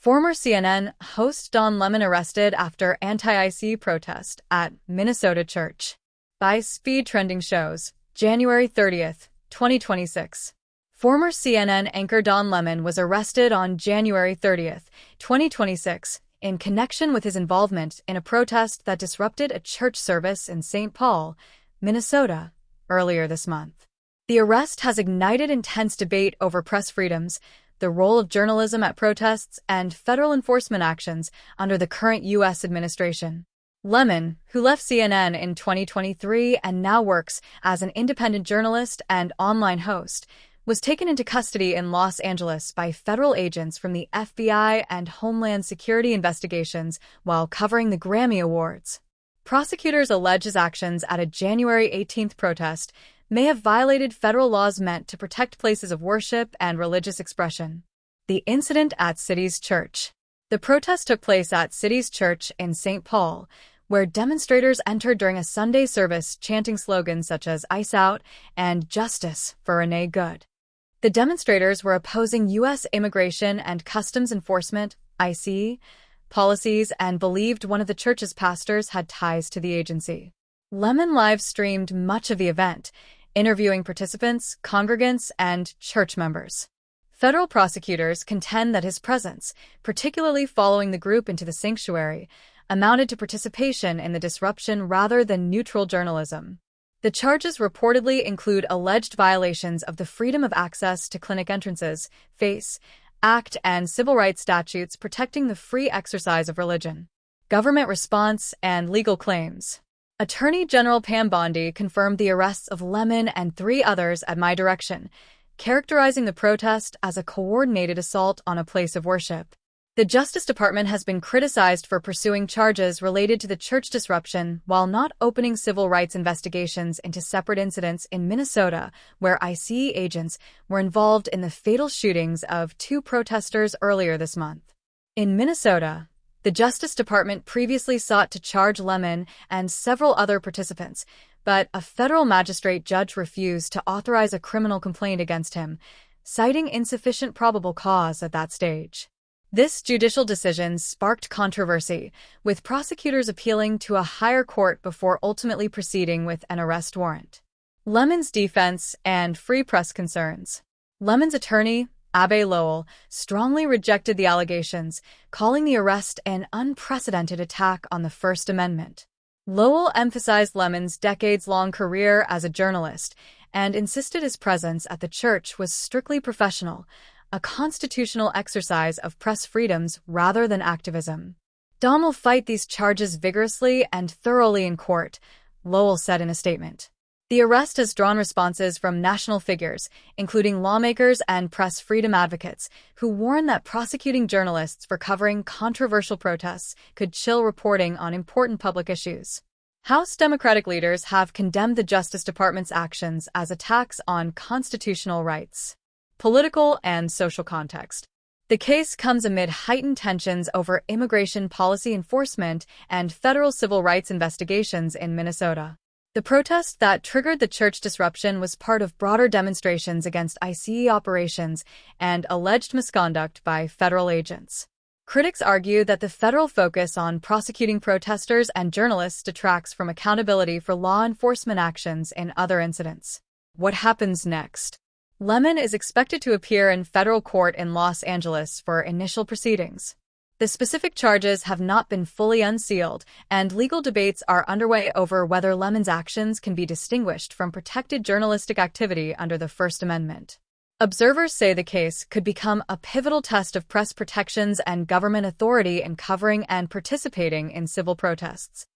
Former CNN host Don Lemon arrested after anti-IC protest at Minnesota church. By Speed Trending shows, January 30th, 2026. Former CNN anchor Don Lemon was arrested on January 30th, 2026, in connection with his involvement in a protest that disrupted a church service in St. Paul, Minnesota, earlier this month. The arrest has ignited intense debate over press freedoms, the role of journalism at protests, and federal enforcement actions under the current U.S. administration. Lemon, who left CNN in 2023 and now works as an independent journalist and online host, was taken into custody in Los Angeles by federal agents from the FBI and Homeland Security investigations while covering the Grammy Awards. Prosecutors allege his actions at a January 18th protest may have violated federal laws meant to protect places of worship and religious expression. The incident at City's Church. The protest took place at City's Church in St. Paul, where demonstrators entered during a Sunday service chanting slogans such as "ICE Out" and "Justice for Renee Good." The demonstrators were opposing U.S. Immigration and Customs Enforcement (ICE) policies and believed one of the church's pastors had ties to the agency. Lemon live-streamed much of the event, interviewing participants, congregants, and church members. Federal prosecutors contend that his presence, particularly following the group into the sanctuary, amounted to participation in the disruption rather than neutral journalism. The charges reportedly include alleged violations of the Freedom of Access to Clinic Entrances (FACE) Act and civil rights statutes protecting the free exercise of religion. Government response and legal claims. Attorney General Pam Bondi confirmed the arrests of Lemon and 3 others at My Direction, characterizing the protest as a coordinated assault on a place of worship. The Justice Department has been criticized for pursuing charges related to the church disruption while not opening civil rights investigations into separate incidents in Minnesota, where ICE agents were involved in the fatal shootings of 2 protesters earlier this month. In Minnesota, the Justice Department previously sought to charge Lemon and several other participants, but a federal magistrate judge refused to authorize a criminal complaint against him, citing insufficient probable cause at that stage. This judicial decision sparked controversy, with prosecutors appealing to a higher court before ultimately proceeding with an arrest warrant. Lemon's defense and free press concerns. Lemon's attorney, Abbe Lowell, strongly rejected the allegations, calling the arrest an unprecedented attack on the First Amendment. Lowell emphasized Lemon's decades-long career as a journalist and insisted his presence at the church was strictly professional, a constitutional exercise of press freedoms rather than activism. "Dom will fight these charges vigorously and thoroughly in court," Lowell said in a statement. The arrest has drawn responses from national figures, including lawmakers and press freedom advocates, who warn that prosecuting journalists for covering controversial protests could chill reporting on important public issues. House Democratic leaders have condemned the Justice Department's actions as attacks on constitutional rights. Political and social context. The case comes amid heightened tensions over immigration policy enforcement and federal civil rights investigations in Minnesota. The protest that triggered the church disruption was part of broader demonstrations against ICE operations and alleged misconduct by federal agents. Critics argue that the federal focus on prosecuting protesters and journalists detracts from accountability for law enforcement actions in other incidents. What happens next? Lemon is expected to appear in federal court in Los Angeles for initial proceedings. The specific charges have not been fully unsealed, and legal debates are underway over whether Lemon's actions can be distinguished from protected journalistic activity under the First Amendment. Observers say the case could become a pivotal test of press protections and government authority in covering and participating in civil protests.